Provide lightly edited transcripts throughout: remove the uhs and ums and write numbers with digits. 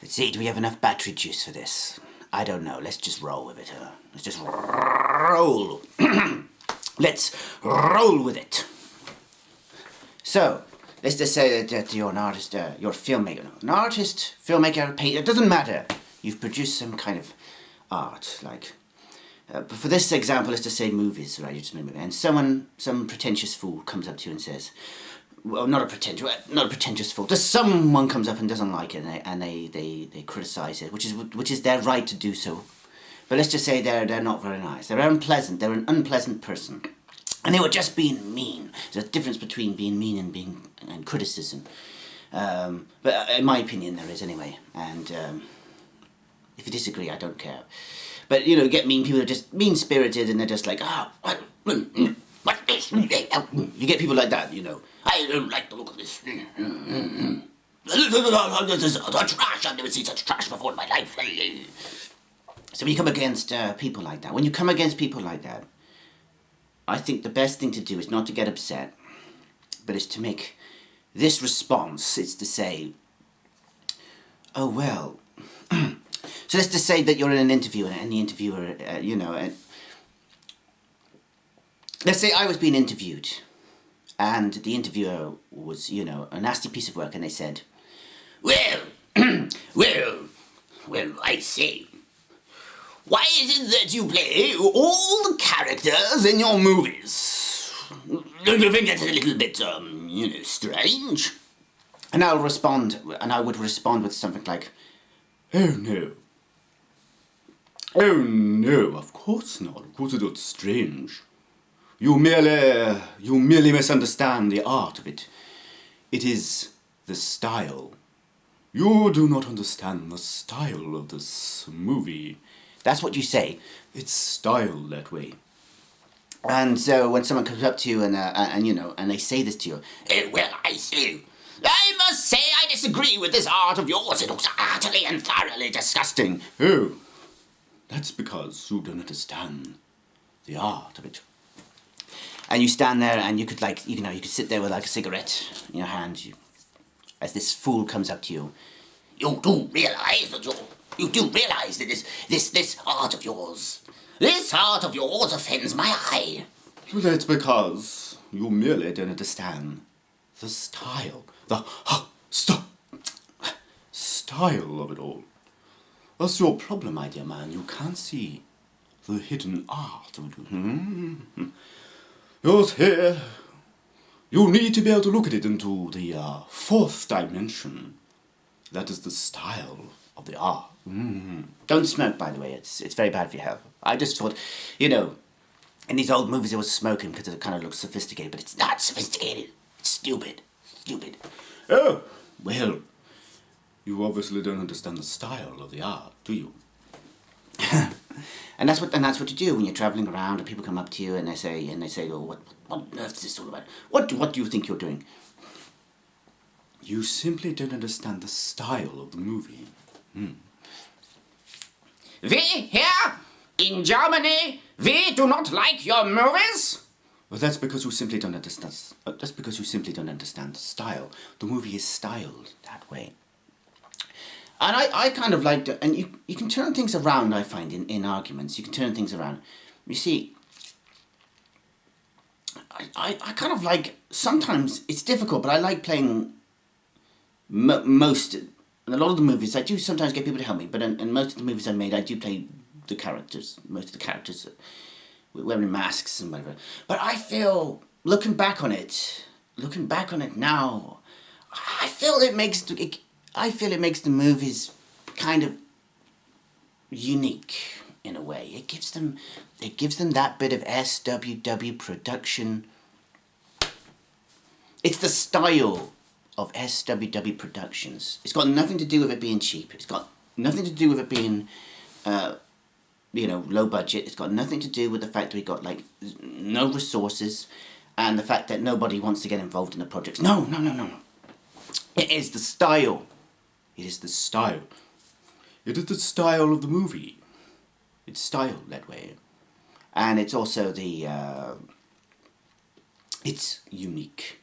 Let's see, do we have enough battery juice for this? I don't know. Let's just roll with it. Let's just roll. Let's roll with it. So, let's just say that you're an artist, you're a filmmaker. An artist, filmmaker, painter, it doesn't matter. You've produced some kind of art, like... but for this example, let's just say movies, right? You just made a movie. And some pretentious fool comes up to you and says... Well, not a pretentious fool. Just someone comes up and doesn't like it, and they criticise it, which is their right to do so. But let's just say they're not very nice. They're unpleasant. They're an unpleasant person, and they were just being mean. There's a difference between being mean and criticism. But in my opinion, there is anyway. And if you disagree, I don't care. But you get mean people who are just mean-spirited, and they're just like, what this? You get people like that, I don't like the look of this. This is trash. I've never seen such trash before in my life. So when you come against people like that, I think the best thing to do is not to get upset, but is to make this response. It's to say, oh, well. So let's just say that you're in an interview, and the interviewer, let's say I was being interviewed, and the interviewer was, a nasty piece of work, and they said, well, I say, why is it that you play all the characters in your movies? Don't you think that's a little bit, strange? And I would respond with something like, oh no, of course not. Of course it's not strange. You merely misunderstand the art of it. It is the style. You do not understand the style of this movie. That's what you say. It's styled that way. And so when someone comes up to you and they say this to you, oh, well, I see. I must say I disagree with this art of yours. It looks utterly and thoroughly disgusting. Oh, that's because you don't understand the art of it. And you stand there, and you could sit there with like a cigarette in your hand, as this fool comes up to you. You do realize that this art of yours offends my eye. Well, that's because you merely don't understand the style, style of it all. That's your problem, my dear man. You can't see the hidden art of it. Yours here, you need to be able to look at it into the fourth dimension. That is the style of the art. Don't smoke, by the way. It's very bad for your health. I just thought, in these old movies it was smoking because it kind of looks sophisticated, but it's not sophisticated. It's stupid. Oh, well, you obviously don't understand the style of the art, do you? And that's what you do when you're traveling around and people come up to you and they say, oh, what on earth is this all about? What do you think you're doing? You simply don't understand the style of the movie. We here in Germany, we do not like your movies. Well, that's because you simply don't understand. That's because you simply don't understand the style. The movie is styled that way. And I kind of like to, and you can turn things around, I find, in arguments. You can turn things around. You see, I kind of like, sometimes it's difficult, but I like playing most, in a lot of the movies, I do sometimes get people to help me, but in most of the movies I made, I do play the characters, most of the characters wearing masks and whatever. But I feel, looking back on it now, I feel it makes the movies kind of unique in a way. It gives them that bit of SWW production. It's the style of SWW Productions. It's got nothing to do with it being cheap. It's got nothing to do with it being, low budget. It's got nothing to do with the fact that we got no resources, and the fact that nobody wants to get involved in the projects. No. It is the style. It is the style. It is the style of the movie. It's styled that way. And it's also it's unique.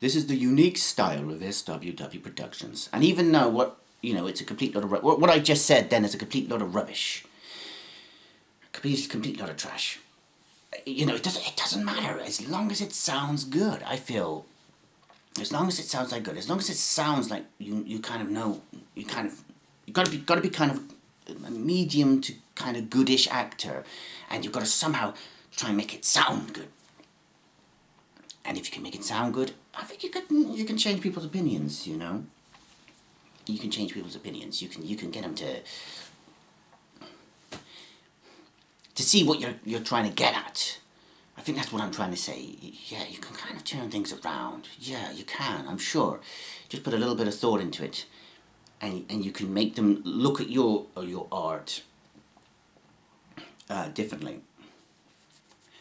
This is the unique style of SWW Productions. And even though you know, it's a complete load of what I just said then is a complete load of rubbish. Complete load of trash. You know, it doesn't matter as long as it sounds good. I feel, as long as it sounds like good, as long as it sounds like you kind of know, you gotta be kind of a medium to kind of goodish actor, and you've got to somehow try and make it sound good. And if you can make it sound good, I think you can change people's opinions. You know, you can change people's opinions. You can get them to see what you're trying to get at. I think that's what I'm trying to say. Yeah, you can kind of turn things around. Yeah, you can, I'm sure. Just put a little bit of thought into it, and you can make them look at your art differently.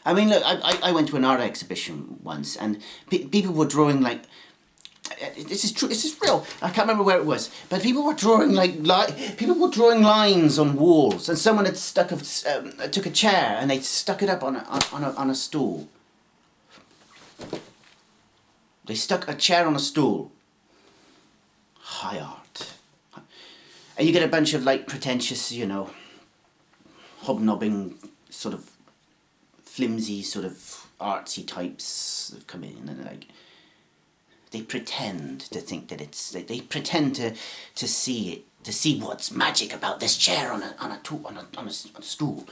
I mean, look, I went to an art exhibition once, and people were drawing like, this is true, this is real, I can't remember where it was, but people were drawing lines on walls, and someone had took a chair and they stuck it up on a stool. They stuck a chair on a stool. High art. And you get a bunch of like pretentious, you know, hobnobbing, sort of flimsy, sort of artsy types that come in and like, they pretend to think that they pretend to see it, to see what's magic about this chair on a stool,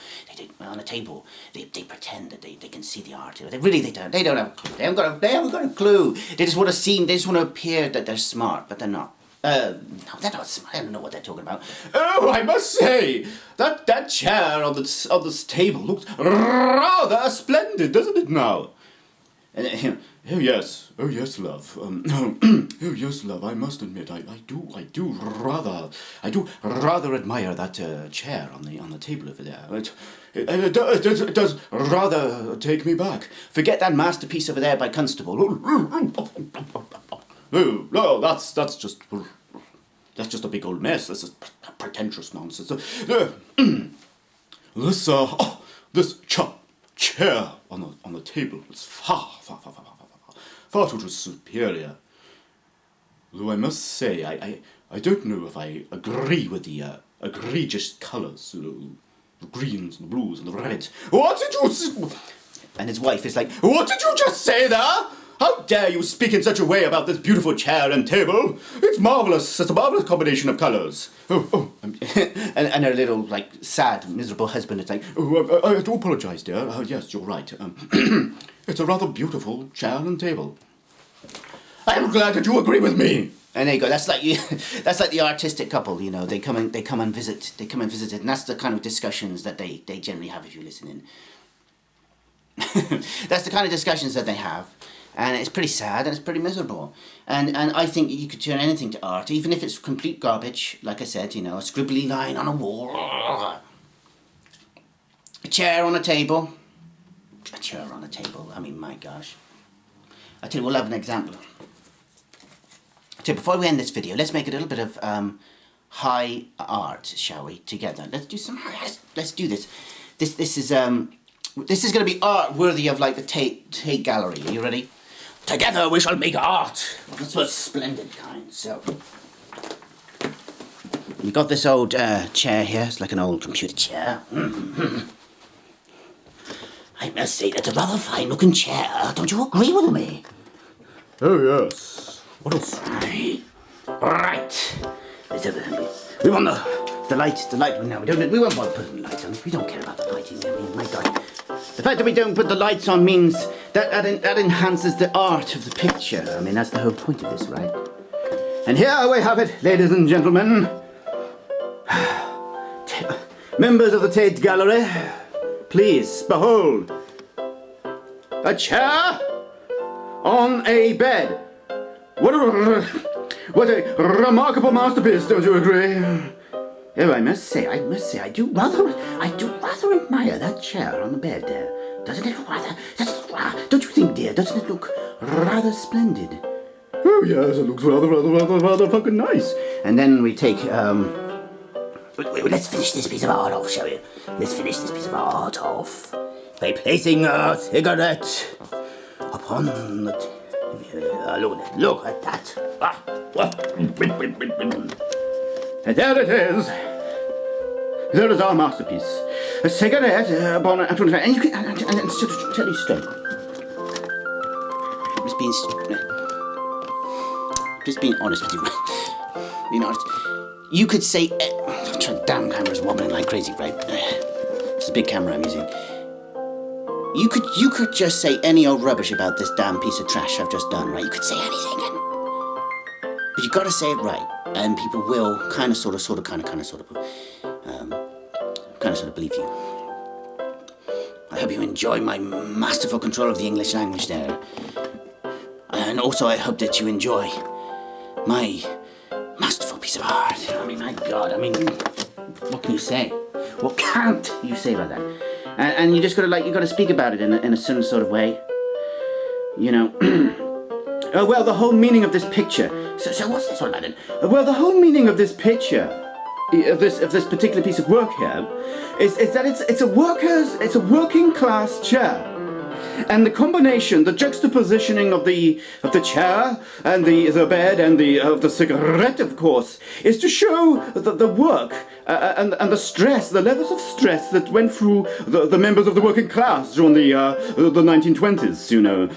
on a table. They pretend that they can see the art. They don't have a clue. They haven't got a clue. They just want to appear that they're smart, but they're not. No, they're not smart. I don't know what they're talking about. Oh, I must say that chair on this table looks rather splendid, doesn't it now? And oh yes, love. Oh yes, love. I must admit, I do rather admire that chair on the table over there. It does rather take me back. Forget that masterpiece over there by Constable. No, that's just a big old mess. This is pretentious nonsense. This chair on the table is far too superior. Though I must say, I don't know if I agree with the egregious colours, the greens and the blues and the reds. What did you? And his wife is like, what did you just say there? How dare you speak in such a way about this beautiful chair and table? It's marvellous. It's a marvellous combination of colours. And her little, like, sad, miserable husband is like, I do apologise, dear. Yes, you're right. It's a rather beautiful chair and table. I am glad that you agree with me. And there you go. That's like the artistic couple, you know. They come and visit, and that's the kind of discussions that they generally have if you listen in. That's the kind of discussions that they have. And it's pretty sad and it's pretty miserable. And I think you could turn anything to art, even if it's complete garbage, like I said, you know, a scribbly line on a wall, a chair on a table. I mean, my gosh. I tell you, we'll have an example. So before we end this video, let's make a little bit of high art, shall we, together. Let's do this. This is going to be art worthy of like the Tate Gallery. Are you ready? Together we shall make art. That's a splendid kind. So we got this old chair here. It's like an old computer chair. I must say that's a rather fine-looking chair. Don't you agree with me? Oh yes. What a right. We want the light. No, we won't bother putting the lights on. We don't care about the lighting. I mean, my God. The fact that we don't put the lights on means that enhances the art of the picture. I mean, that's the whole point of this, right? And here we have it, ladies and gentlemen. Members of the Tate Gallery, please behold a chair on a bed. What a remarkable masterpiece, don't you agree? Oh, I must say, I do rather admire that chair on the bed there. Doesn't it look rather, don't you think, dear, doesn't it look rather splendid? Oh, yes, it looks rather fucking nice. And then we take, let's finish this piece of art off, shall we? Let's finish this piece of art off by placing a cigarette upon the... look at that. There it is. There is our masterpiece. A cigarette upon a 25. And you can, and sort of tell you straight. Just being honest with you. Being honest. You could say, damn camera's wobbling like crazy, right? It's a big camera I'm using. You could just say any old rubbish about this damn piece of trash I've just done, right? You could say anything, but you gotta say it right, and people will kind of, sort of believe you. I hope you enjoy my masterful control of the English language there. And also I hope that you enjoy my masterful piece of art. I mean, my God, what can you say? What can't you say about that? And you just gotta speak about it in a certain sort of way. You know. Oh, well, the whole meaning of this picture. So what's this all about then? Well, the whole meaning of this picture, of this particular piece of work here, is that it's a working class chair. And the combination, the juxtapositioning of the chair and the bed and the cigarette, of course, is to show the work and the stress, the levels of stress that went through the members of the working class during the 1920s, you know.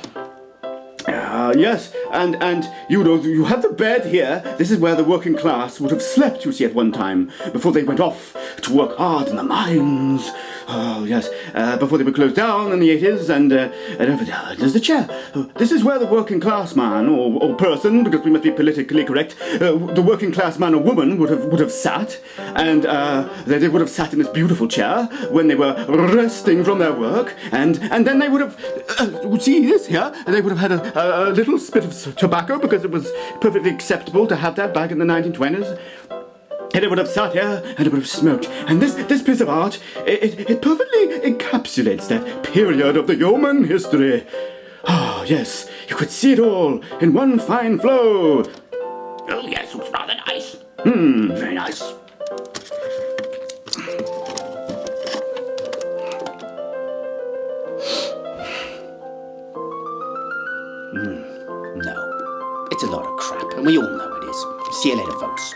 Yes, and you know, you have the bed here. This is where the working class would have slept, you see, at one time, before they went off to work hard in the mines. Oh, yes, before they were closed down in the 80s, and over there, there's the chair. This is where the working class man, or person, because we must be politically correct, the working class man or woman would have sat, and they would have sat in this beautiful chair when they were resting from their work, and then they would have, see this here, they would have had a little spit of tobacco, because it was perfectly acceptable to have that back in the 1920s. And it would have sat here, and it would have smoked. And this piece of art, it perfectly encapsulates that period of the human history. Ah, yes, you could see it all in one fine flow. Oh, yes, it was rather nice. Very nice. No, it's a lot of crap, and we all know it is. See you later, folks.